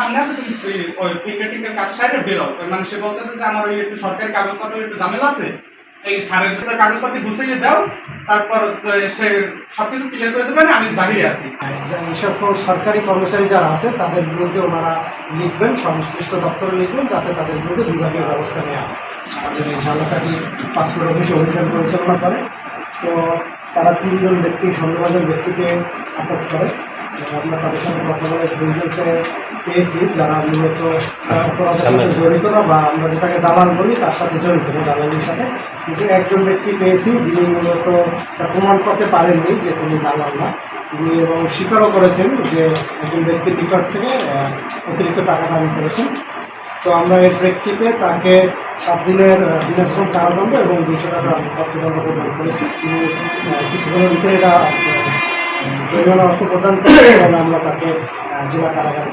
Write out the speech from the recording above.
সামনে আছে, তুমি ওই পিকেটিংয়ের কাজ সাইডে বেরো। মানে সে বলতেছে যে আমার ওই একটু সরকারি কাগজপত্র একটু ঝামেলা আছে, এই স্যারের সাথে কাগজপাতি গুছিয়ে দাও, তারপর সে সবকিছু ক্লিয়ার করে দেবেন, আমি দাঁড়িয়ে আছি। এই সকল সরকারি কর্মচারী যারা আছে তাদের বিরুদ্ধে ওনারা লিখবেন, সংশ্লিষ্ট দপ্তরে লিখবেন, যাতে তাদের বিরুদ্ধে বিভাগীয় ব্যবস্থা নেওয়া হয়। আমাদের এই ঝালকাঠি পাসপোর্ট অফিসে অভিযান পরিচালনা করে। তো তারা 3 জন ব্যক্তি, সন্দেহভাজন ব্যক্তিকে আটক করে। আমরা তাদের সাথে কথা বলে 2 জনকে পেয়েছি যারা মূলত অপরাধের সাথে জড়িত না, বা আমরা যেটাকে দালাল বলি তার সাথে জড়িত না, দালালির সাথে। কিন্তু একজন ব্যক্তি পেয়েছি যিনি মূলত প্রমাণ করতে পারেননি যে তিনি দালাল না, তিনি এবং স্বীকারও করেছেন যে একজন ব্যক্তির নিকট থেকে অতিরিক্ত টাকা দাবি করেছেন। তো আমরা এর প্রেক্ষিতে তাকে 7 দিনের দিনাশ্রম কারাদণ্ড এবং 200 টাকা অর্থদণ্ড প্রদান করেছি। তিনি কিছুক্ষণের ভিতরে এটা জরিমানা অর্থ প্রদান করে এবং আমরা তাকে জেলা কারাগারে